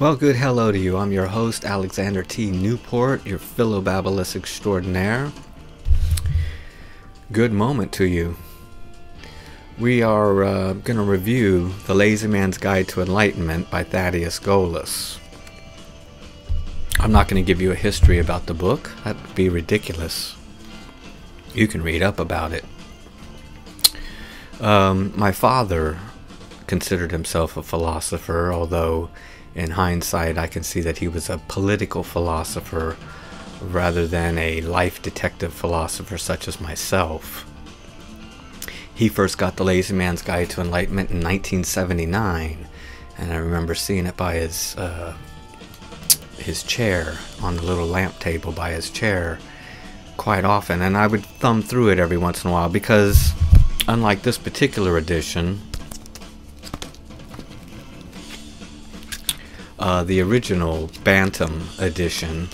Well, good hello to you. I'm your host, Alexander T. Newport, your Philobabblist Extraordinaire. Good moment to you. We are going to review The Lazy Man's Guide to Enlightenment by Thaddeus Golas. I'm not going to give you a history about the book. That would be ridiculous. You can read up about it. My father considered himself a philosopher, although in hindsight I can see that he was a political philosopher rather than a life detective philosopher such as myself. He first got The Lazy Man's Guide to Enlightenment in 1979, and I remember seeing it by his chair, on the little lamp table by his chair, quite often, and I would thumb through it every once in a while because, unlike this particular edition, the original Bantam edition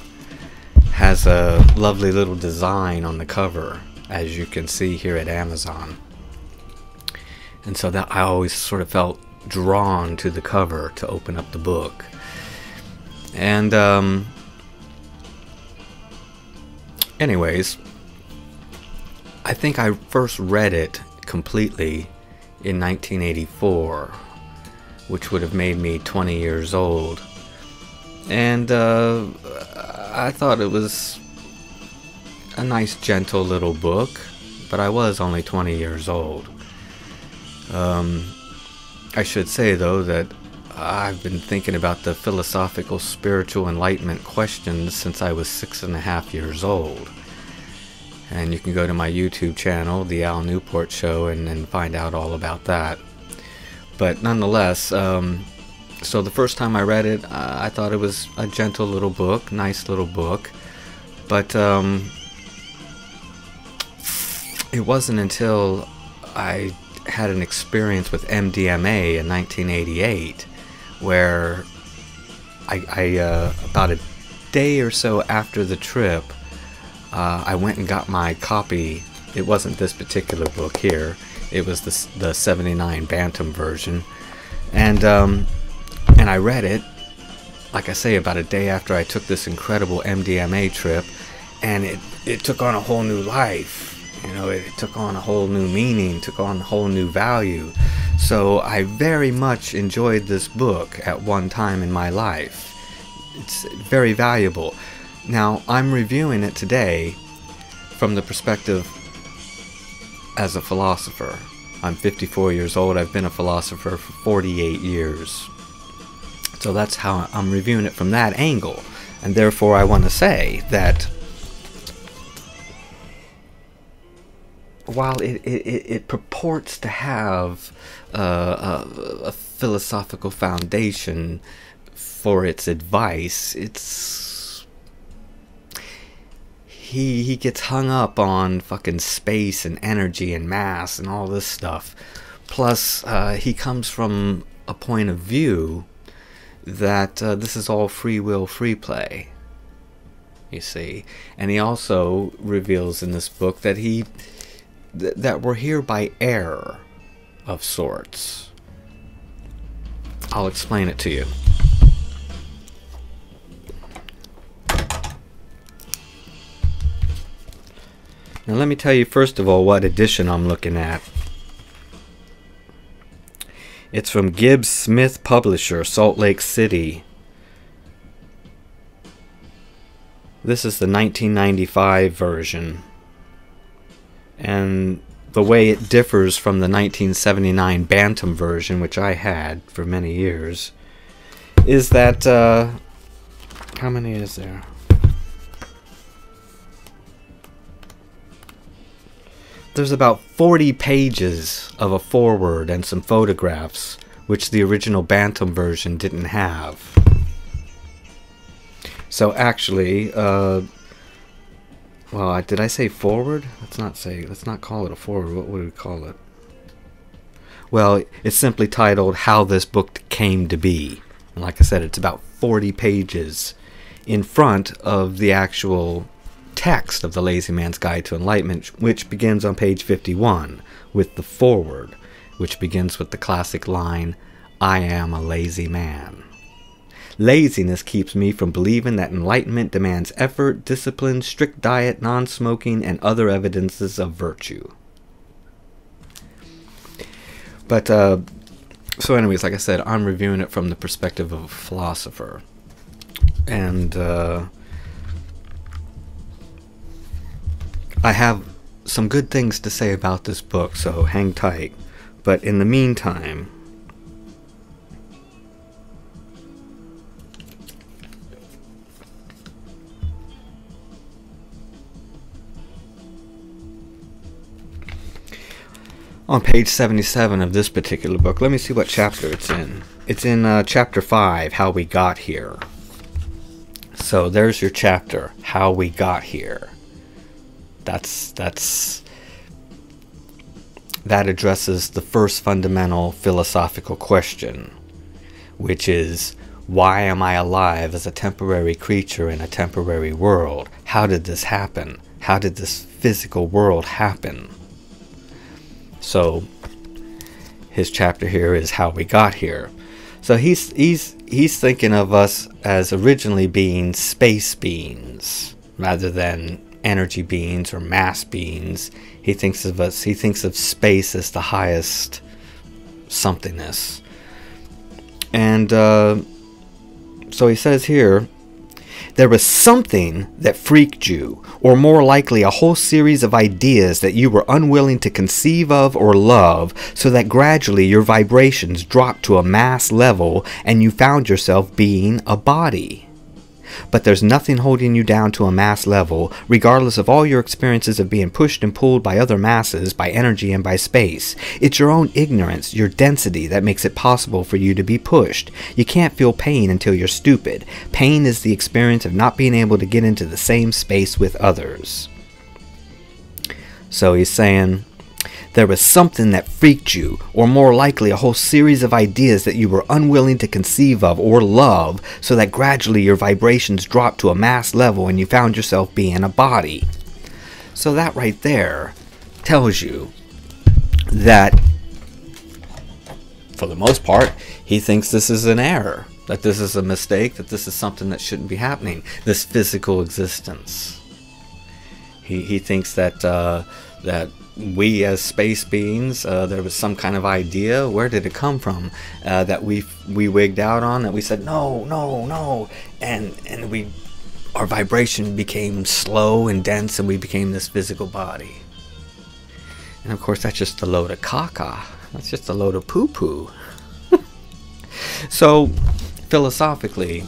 has a lovely little design on the cover, as you can see here at Amazon. And so that I always sort of felt drawn to the cover to open up the book. And anyways, I think I first read it completely in 1984, which would have made me 20 years old. And I thought it was a nice, gentle little book, but I was only 20 years old. I should say, though, that I've been thinking about the philosophical, spiritual enlightenment questions since I was 6.5 years old. And you can go to my YouTube channel, The Al Newport Show, and find out all about that. But nonetheless, so the first time I read it, I thought it was a gentle little book, nice little book. But it wasn't until I had an experience with MDMA in 1988 where I about a day or so after the trip, I went and got my copy. It wasn't this particular book here. It was the 79 Bantam version, and I read it, like I say, about a day after I took this incredible MDMA trip, and it took on a whole new life. You know, it took on a whole new meaning, took on a whole new value. So I very much enjoyed this book at one time in my life. It's very valuable. Now, I'm reviewing it today from the perspective as a philosopher. I'm 54 years old. I've been a philosopher for 48 years. So that's how I'm reviewing it, from that angle. And therefore I want to say that while it purports to have a philosophical foundation for its advice, he gets hung up on fucking space and energy and mass and all this stuff. Plus, he comes from a point of view that this is all free will, free play, you see. And he also reveals in this book that that we're here by error of sorts. I'll explain it to you. Now let me tell you first of all what edition I'm looking at. It's from Gibbs Smith Publisher, Salt Lake City. This is the 1995 version. And the way it differs from the 1979 Bantam version, which I had for many years, is that, how many is there? There's about 40 pages of a foreword and some photographs, which the original Bantam version didn't have. So actually, well, did I say forward? Let's not call it a forward. What would we call it? Well, it's simply titled How This Book Came to Be. And like I said, it's about 40 pages in front of the actual text of The Lazy Man's Guide to Enlightenment, which begins on page 51 with the foreword, which begins with the classic line, "I am a lazy man." Laziness keeps me from believing that enlightenment demands effort, discipline, strict diet, non-smoking, and other evidences of virtue. But, so anyways, like I said, I'm reviewing it from the perspective of a philosopher. And I have some good things to say about this book, so hang tight. But in the meantime, on page 77 of this particular book, let me see what chapter it's in. It's in chapter 5, How We Got Here. So there's your chapter, How We Got Here. That addresses the first fundamental philosophical question, which is, why am I alive as a temporary creature in a temporary world? How did this happen? How did this physical world happen? So his chapter here is How We Got Here. So he's thinking of us as originally being space beings rather than energy beings or mass beings. He thinks of space as the highest somethingness. And so he says here, there was something that freaked you, or more likely a whole series of ideas that you were unwilling to conceive of or love, so that gradually your vibrations dropped to a mass level and you found yourself being a body. But there's nothing holding you down to a mass level, regardless of all your experiences of being pushed and pulled by other masses, by energy and by space. It's your own ignorance, your density, that makes it possible for you to be pushed. You can't feel pain until you're stupid. Pain is the experience of not being able to get into the same space with others. So he's saying, there was something that freaked you, or more likely a whole series of ideas that you were unwilling to conceive of or love, so that gradually your vibrations dropped to a mass level and you found yourself being a body. So that right there tells you that, for the most part, he thinks this is an error, that this is a mistake, that this is something that shouldn't be happening, this physical existence. He thinks that that we as space beings, there was some kind of idea. Where did it come from? That we wigged out on, that we said no, no, no, and our vibration became slow and dense, and we became this physical body. And of course, that's just a load of caca. That's just a load of poo-poo. So, philosophically,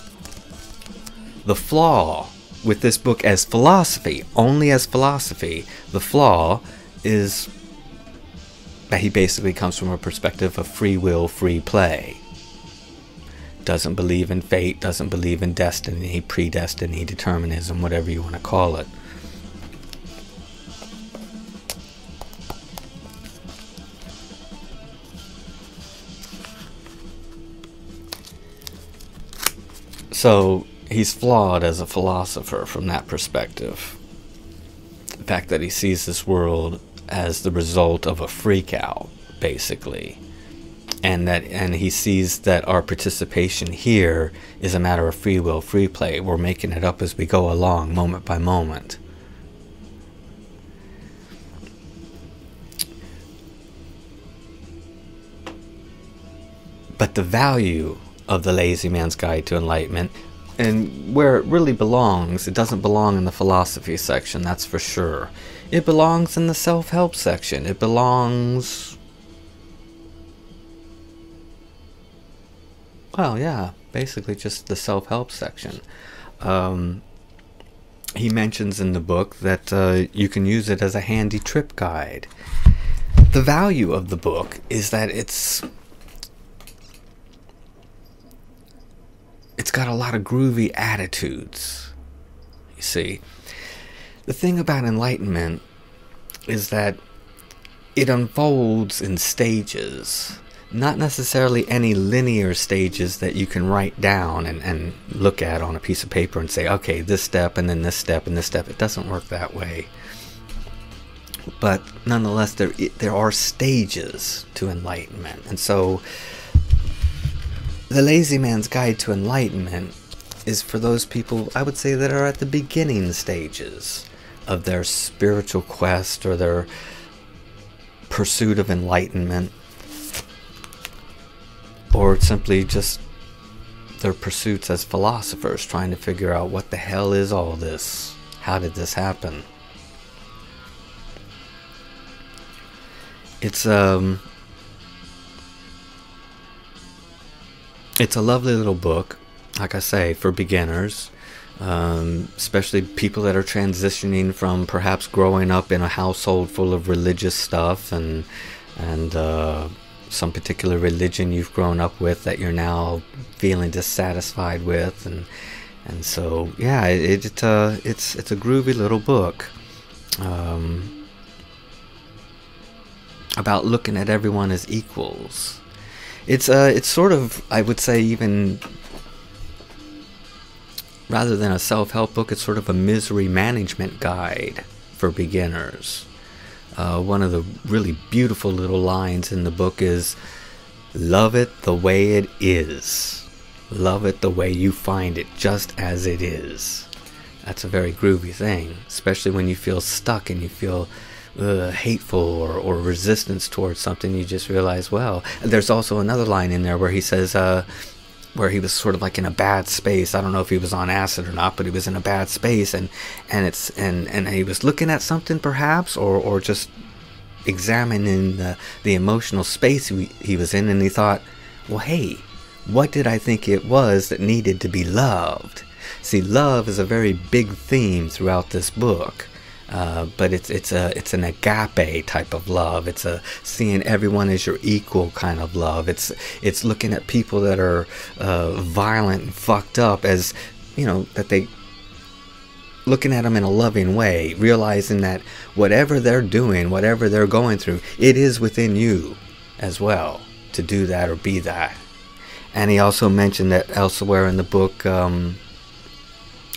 the flaw with this book as philosophy, only as philosophy, the flaw is that he basically comes from a perspective of free will, free play. Doesn't believe in fate, doesn't believe in destiny, predestiny, determinism, whatever you want to call it. So he's flawed as a philosopher from that perspective. The fact that he sees this world as the result of a freak out, basically, and he sees that our participation here is a matter of free will, free play. We're making it up as we go along, moment by moment. But the value of The Lazy Man's Guide to Enlightenment, and where it really belongs, it doesn't belong in the philosophy section, that's for sure. It belongs in the self-help section. It belongs, well, yeah, basically just the self-help section. He mentions in the book that you can use it as a handy trip guide. The value of the book is that it's got a lot of groovy attitudes, you see. The thing about enlightenment is that it unfolds in stages, not necessarily any linear stages that you can write down and look at on a piece of paper and say, okay, this step and then this step and this step. It doesn't work that way. But nonetheless, there are stages to enlightenment. And so The Lazy Man's Guide to Enlightenment is for those people, I would say, that are at the beginning stages of their spiritual quest or their pursuit of enlightenment, or simply just their pursuits as philosophers, trying to figure out what the hell is all this? How did this happen? It's a lovely little book, like I say, for beginners, especially people that are transitioning from perhaps growing up in a household full of religious stuff and some particular religion you've grown up with that you're now feeling dissatisfied with, and so yeah, it's a groovy little book about looking at everyone as equals. It's sort of, I would say, even rather than a self-help book, it's sort of a misery management guide for beginners. One of the really beautiful little lines in the book is, "Love it the way it is. Love it the way you find it, just as it is." That's a very groovy thing, especially when you feel stuck and you feel hateful or resistance towards something. You just realize, well, there's also another line in there where he says, where he was sort of like in a bad space. I don't know if he was on acid or not, but he was in a bad space, and he was looking at something perhaps, or just examining the emotional space he was in, and he thought, well, hey, what did I think it was that needed to be loved? See, love is a very big theme throughout this book. But it's an agape type of love. It's a seeing everyone as your equal kind of love. It's looking at people that are violent and fucked up as, you know, that they looking at them in a loving way, realizing that whatever they're doing, whatever they're going through, it is within you as well to do that or be that. And he also mentioned that elsewhere in the book.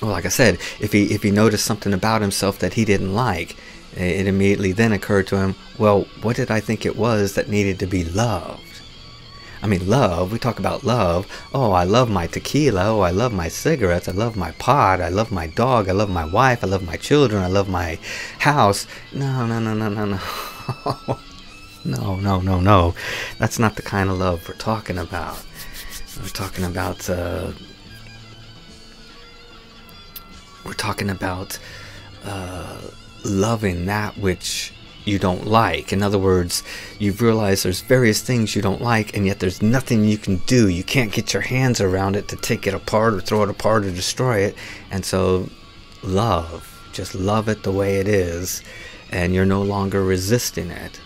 Well, like I said, if he noticed something about himself that he didn't like, it immediately then occurred to him, well, what did I think it was that needed to be loved? I mean, love, we talk about love. Oh, I love my tequila. Oh, I love my cigarettes. I love my pot. I love my dog. I love my wife. I love my children. I love my house. No. No. That's not the kind of love we're talking about. We're talking about... loving that which you don't like. In other words, you've realized there's various things you don't like, and yet there's nothing you can do. You can't get your hands around it to take it apart or throw it apart or destroy it. And so just love it the way it is, and you're no longer resisting it.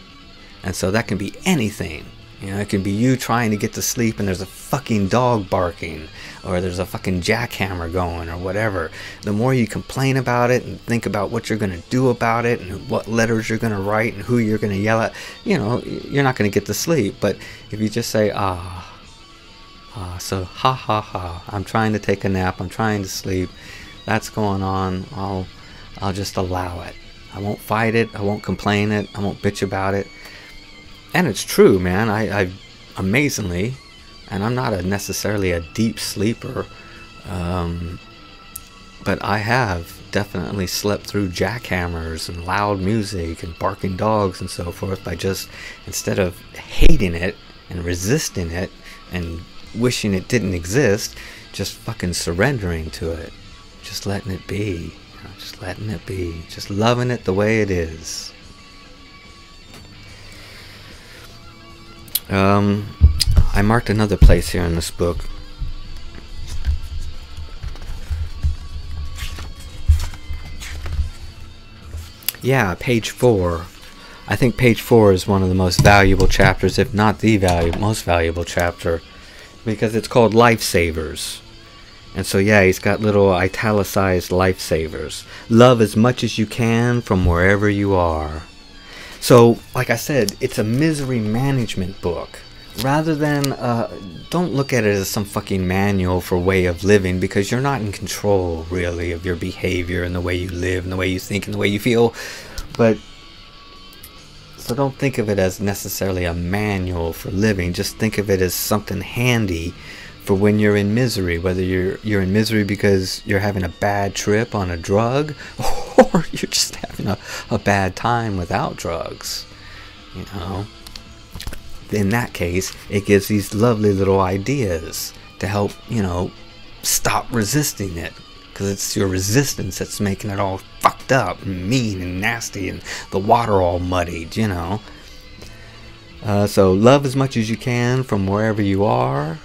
And so that can be anything. You know, it can be you trying to get to sleep and there's a fucking dog barking, or there's a fucking jackhammer going, or whatever. The more you complain about it and think about what you're going to do about it and what letters you're going to write and who you're going to yell at, you know, you're not going to get to sleep. But if you just say, so ha ha ha, I'm trying to take a nap, I'm trying to sleep, that's going on, I'll just allow it. I won't fight it, I won't complain it, I won't bitch about it. And it's true, man. I amazingly, and I'm not necessarily a deep sleeper, but I have definitely slept through jackhammers and loud music and barking dogs and so forth by just, instead of hating it and resisting it and wishing it didn't exist, just fucking surrendering to it, just letting it be, you know, just letting it be, just loving it the way it is. I marked another place here in this book. Yeah, page 4. I think page 4 is one of the most valuable chapters, if not the most valuable chapter, because it's called Lifesavers. And so yeah, he's got little italicized lifesavers. Love as much as you can from wherever you are. So, like I said, it's a misery management book. Rather than, don't look at it as some fucking manual for way of living, because you're not in control, really, of your behavior and the way you live and the way you think and the way you feel. But, so don't think of it as necessarily a manual for living. Just think of it as something handy for when you're in misery, whether you're in misery because you're having a bad trip on a drug, or you're just having a bad time without drugs, you know. In that case, it gives these lovely little ideas to help, you know, stop resisting it, because it's your resistance that's making it all fucked up and mean and nasty and the water all muddied, you know. So love as much as you can from wherever you are.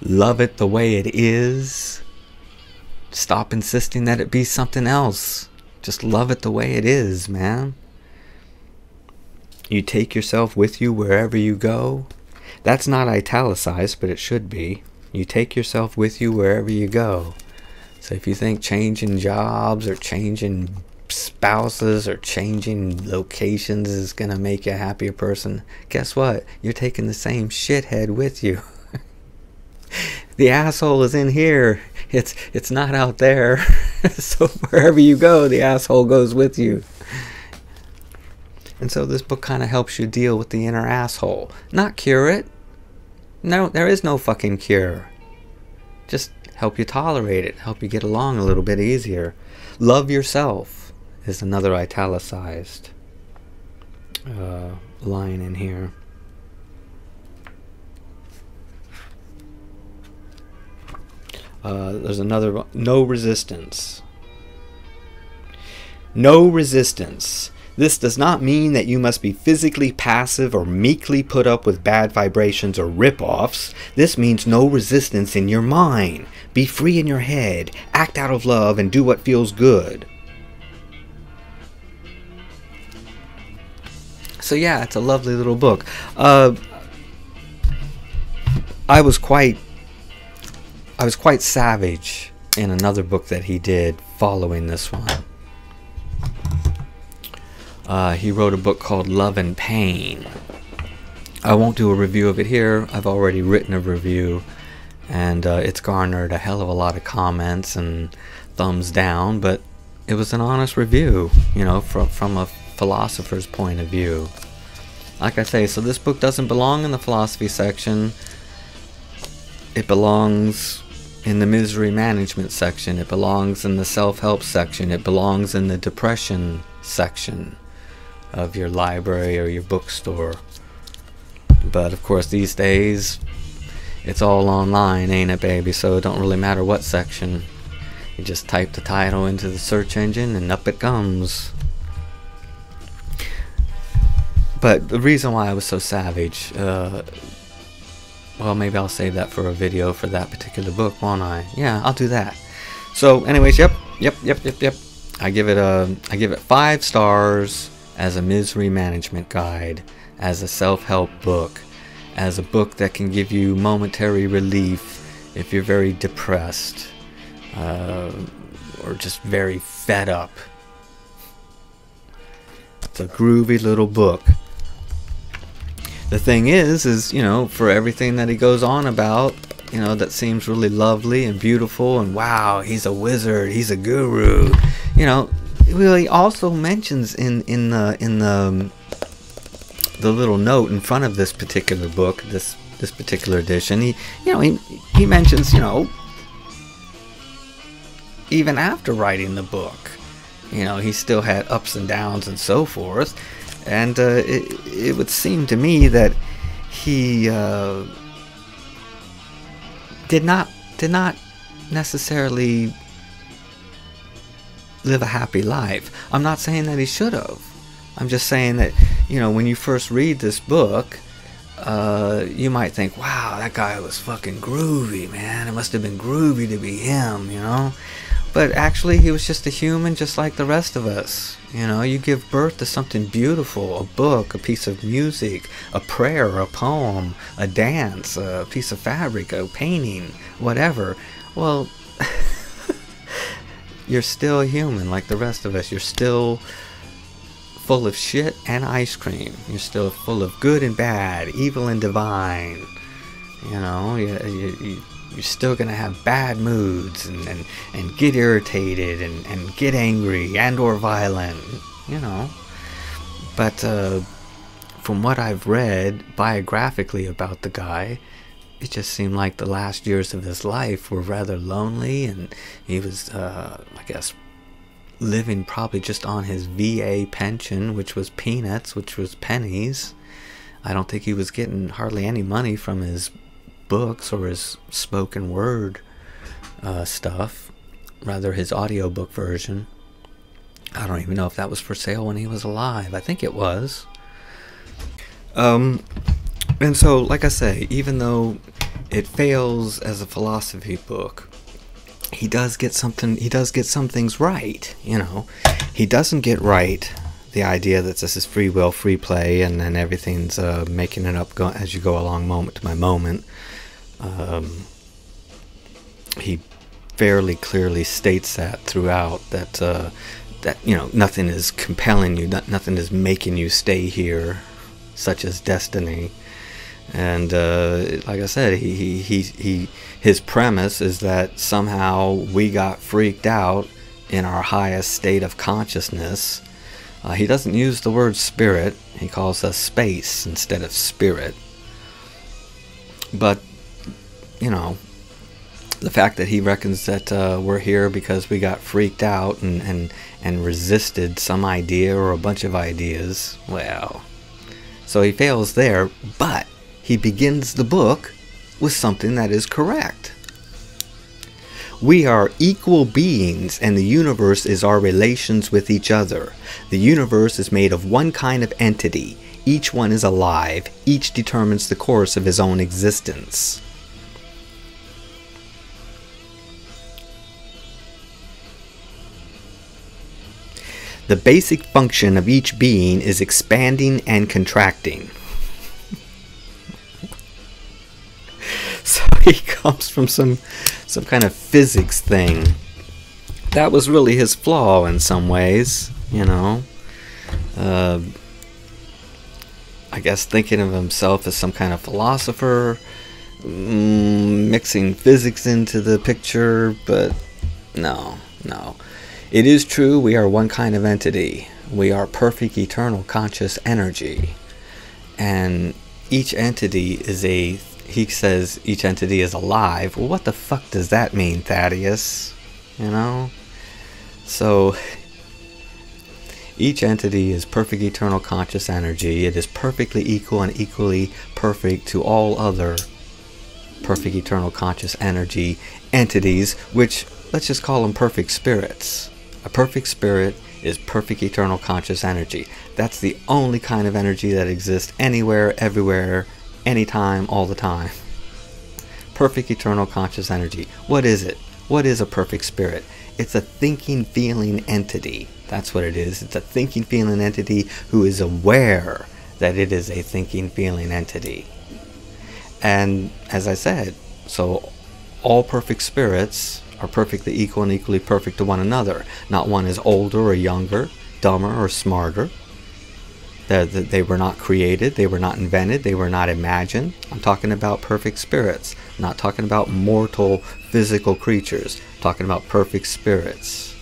Love it the way it is. Stop insisting that it be something else. Just love it the way it is, man. You take yourself with you wherever you go. That's not italicized, but it should be. You take yourself with you wherever you go. So if you think changing jobs or changing spouses or changing locations is going to make you a happier person, guess what? You're taking the same shithead with you. The asshole is in here. It's not out there. So wherever you go, the asshole goes with you. And so this book kind of helps you deal with the inner asshole. Not cure it. No, there is no fucking cure. Just help you tolerate it. Help you get along a little bit easier. Love yourself is another italicized line in here. There's another one. No resistance. No resistance. This does not mean that you must be physically passive or meekly put up with bad vibrations or rip-offs. This means no resistance in your mind. Be free in your head. Act out of love and do what feels good. So yeah, it's a lovely little book. I was quite savage in another book that he did following this one. He wrote a book called Love and Pain. I won't do a review of it here. I've already written a review, and it's garnered a hell of a lot of comments and thumbs down, but it was an honest review, you know, from a philosopher's point of view. Like I say, so this book doesn't belong in the philosophy section. It belongs in the misery management section. It belongs in the self-help section. It belongs in the depression section of your library or your bookstore. But of course these days it's all online, ain't it, baby? So it don't really matter what section. You just type the title into the search engine and up it comes. But the reason why I was so savage, well, maybe I'll save that for a video for that particular book, won't I? Yeah, I'll do that. So anyways, yep. I give it 5 stars as a misery management guide, as a self-help book, as a book that can give you momentary relief if you're very depressed or just very fed up. It's a groovy little book. The thing is, you know, for everything that he goes on about, you know, that seems really lovely and beautiful, and wow, he's a wizard, he's a guru, you know, well, he also mentions in the little note in front of this particular book, this particular edition, he mentions, you know, even after writing the book, you know, he still had ups and downs and so forth. And it would seem to me that he did not necessarily live a happy life. I'm not saying that he should have. I'm just saying that, you know, when you first read this book, you might think, wow, that guy was fucking groovy, man. It must have been groovy to be him, you know. But actually, he was just a human just like the rest of us. You know, you give birth to something beautiful, a book, a piece of music, a prayer, a poem, a dance, a piece of fabric, a painting, whatever. Well, you're still human like the rest of us. You're still full of shit and ice cream. You're still full of good and bad, evil and divine. You know, you're still going to have bad moods and get irritated and get angry and or violent, you know. But from what I've read biographically about the guy, it just seemed like the last years of his life were rather lonely, and he was, I guess, living probably just on his VA pension, which was peanuts, which was pennies. I don't think he was getting hardly any money from his books or his spoken word stuff, rather his audiobook version. I don't even know if that was for sale when he was alive. I think it was. And so, like I say, even though it fails as a philosophy book, he does get some things right, you know. He doesn't get right the idea that this is free will, free play, and then everything's making it up as you go along, moment by moment. He fairly clearly states that throughout, that that, you know, nothing is compelling you, nothing is making you stay here, such as destiny. And like I said, his premise is that somehow we got freaked out in our highest state of consciousness. He doesn't use the word spirit. He calls us space instead of spirit. But, you know, the fact that he reckons that we're here because we got freaked out and resisted some idea or a bunch of ideas, well, so he fails there, but he begins the book with something that is correct. We are equal beings, and the universe is our relations with each other. The universe is made of one kind of entity. Each one is alive. Each determines the course of his own existence. The basic function of each being is expanding and contracting. So he comes from some kind of physics thing. That was really his flaw in some ways, you know. I guess thinking of himself as some kind of philosopher, mixing physics into the picture, but no. It is true, we are one kind of entity. We are perfect, eternal, conscious energy. And each entity is he says each entity is alive. Well, what the fuck does that mean, Thaddeus? You know? So, each entity is perfect, eternal, conscious energy. It is perfectly equal and equally perfect to all other perfect, eternal, conscious energy entities, which, let's just call them perfect spirits. A perfect spirit is perfect, eternal, conscious energy. That's the only kind of energy that exists anywhere, everywhere, anytime, all the time. Perfect, eternal, conscious energy. What is it? What is a perfect spirit? It's a thinking, feeling entity. That's what it is. It's a thinking, feeling entity who is aware that it is a thinking, feeling entity. And as I said, so all perfect spirits are perfectly equal and equally perfect to one another. Not one is older or younger, dumber or smarter. They were not created, they were not invented, they were not imagined. I'm talking about perfect spirits. I'm not talking about mortal physical creatures. I'm talking about perfect spirits.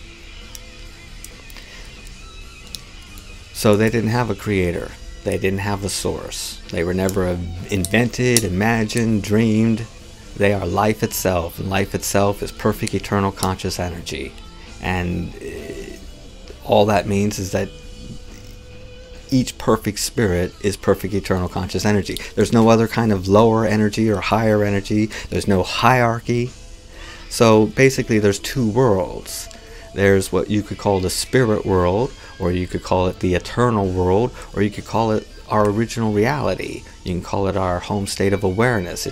So they didn't have a creator. They didn't have a source. They were never invented, imagined, dreamed. They are life itself, and life itself is perfect, eternal, conscious energy. And all that means is that each perfect spirit is perfect, eternal, conscious energy. There's no other kind of lower energy or higher energy. There's no hierarchy. So basically there's two worlds. There's what you could call the spirit world, or you could call it the eternal world, or you could call it our original reality. You can call it our home state of awareness.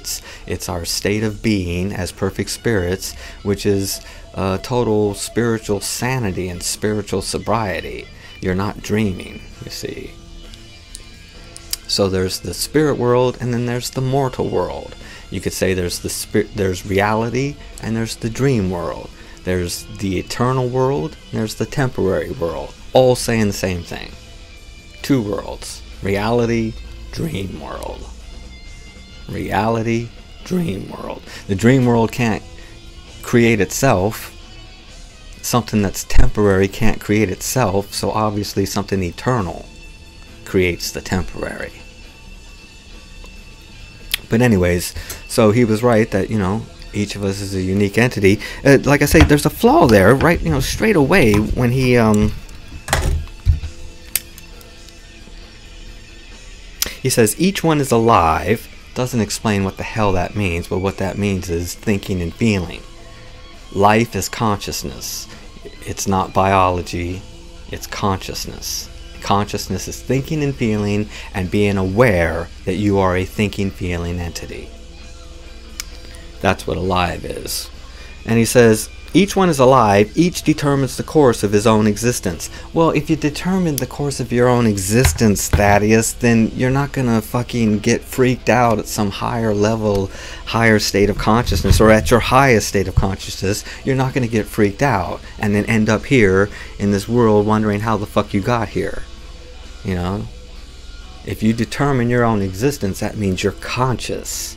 It's our state of being as perfect spirits, which is total spiritual sanity and spiritual sobriety. You're not dreaming, you see. So there's the spirit world, and then there's the mortal world. You could say there's reality, and there's the dream world. There's the eternal world, and there's the temporary world. All saying the same thing. Two worlds. Reality, dream world. Reality, dream world. The dream world can't create itself. Something that's temporary can't create itself, so obviously something eternal creates the temporary. But anyways, so he was right that, you know, each of us is a unique entity. Like I say, there's a flaw there, right? You know, straight away when he says each one is alive. Doesn't explain what the hell that means, but what that means is thinking and feeling. Life is consciousness. It's not biology, it's consciousness. Consciousness is thinking and feeling and being aware that you are a thinking, feeling entity. That's what alive is. And he says, each one is alive, each determines the course of his own existence. Well, if you determine the course of your own existence, Thaddeus, then you're not gonna fucking get freaked out at some higher level, higher state of consciousness, or at your highest state of consciousness. You're not gonna get freaked out and then end up here in this world wondering how the fuck you got here. You know? If you determine your own existence, that means you're conscious.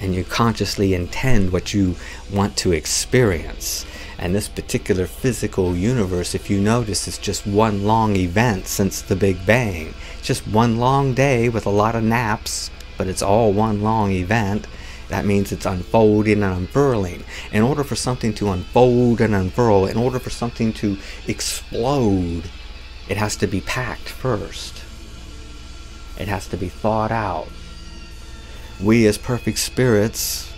And you consciously intend what you want to experience. And this particular physical universe, if you notice, is just one long event since the Big Bang. It's just one long day with a lot of naps, but it's all one long event. That means it's unfolding and unfurling. In order for something to unfold and unfurl, in order for something to explode, it has to be packed first. It has to be thought out. We as perfect spirits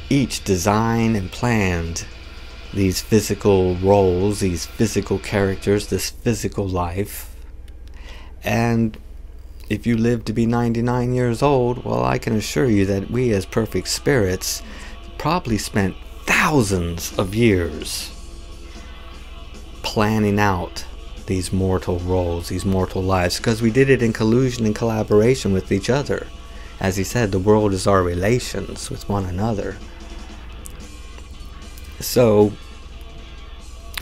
each designed and planned these physical roles, these physical characters, this physical life. And if you live to be 99 years old, well, I can assure you that we as perfect spirits probably spent thousands of years planning out these mortal roles, these mortal lives, because we did it in collusion and collaboration with each other. As he said, the world is our relations with one another. So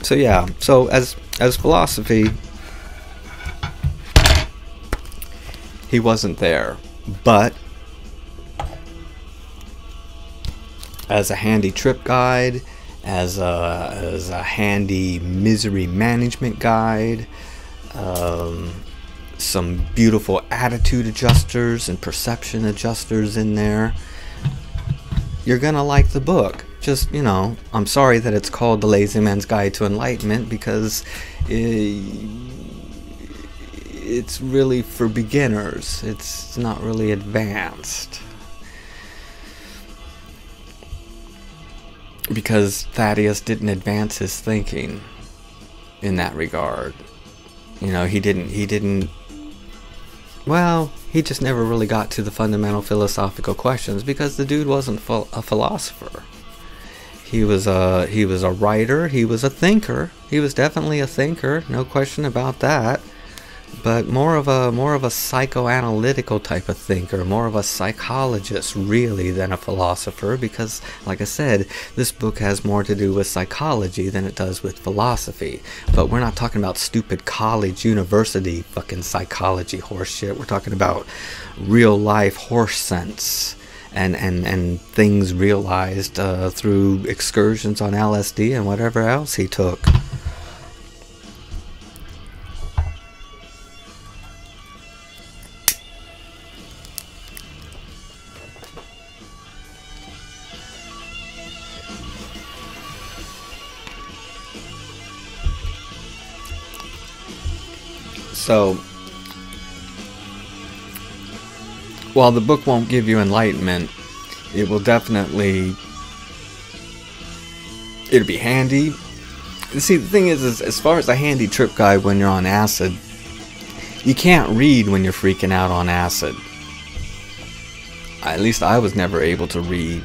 yeah, so as philosophy, he wasn't there, but as a handy trip guide, as a handy misery management guide, some beautiful attitude adjusters and perception adjusters in there, you're gonna like the book. Just, you know, I'm sorry that it's called The Lazy Man's Guide to Enlightenment, because it's really for beginners. It's not really advanced. Because Thaddeus didn't advance his thinking in that regard. You know, he didn't, well, he just never really got to the fundamental philosophical questions, because the dude wasn't a philosopher. He was a writer, he was a thinker. He was definitely a thinker, no question about that. But more of a psychoanalytical type of thinker, more of a psychologist really than a philosopher, because like I said, this book has more to do with psychology than it does with philosophy. But we're not talking about stupid college, university fucking psychology horseshit. We're talking about real life horse sense and things realized through excursions on LSD and whatever else he took. So, while the book won't give you enlightenment, it will definitely, it'll be handy. See, the thing is as far as a handy trip guide when you're on acid, you can't read when you're freaking out on acid. At least I was never able to read.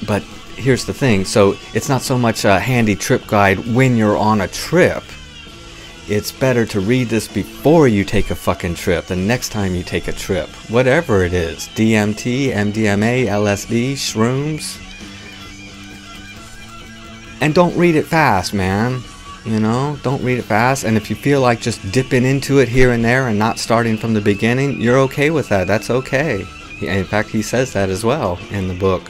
But here's the thing, so it's not so much a handy trip guide when you're on a trip. It's better to read this before you take a fucking trip, the next time you take a trip. Whatever it is. DMT, MDMA, LSD, shrooms. And don't read it fast, man. You know, don't read it fast. And if you feel like just dipping into it here and there and not starting from the beginning, you're okay with that. That's okay. In fact, he says that as well in the book.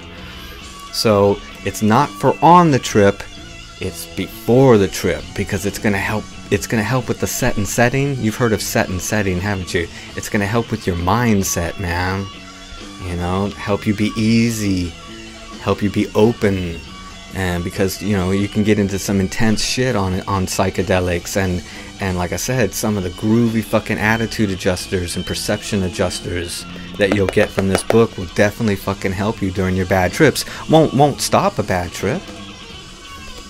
So it's not for on the trip, it's before the trip, because it's going to help It's going to help with the set and setting. You've heard of set and setting, haven't you? It's going to help with your mindset, man. You know, help you be easy, help you be open. And because, you know, you can get into some intense shit on psychedelics, and like I said, some of the groovy fucking attitude adjusters and perception adjusters that you'll get from this book will definitely fucking help you during your bad trips. Won't stop a bad trip,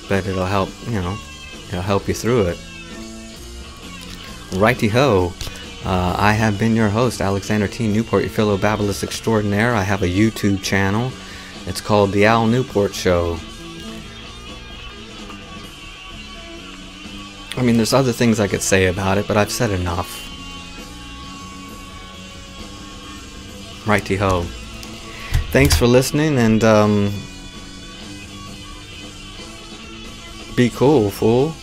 but it'll help, you know, it'll help you through it. Righty-ho. I have been your host, Alexander T. Newport, your Philobabblist Extraordinaire. I have a YouTube channel. It's called The Al Newport Show. I mean, there's other things I could say about it, but I've said enough. Righty-ho. Thanks for listening, and be cool, fool.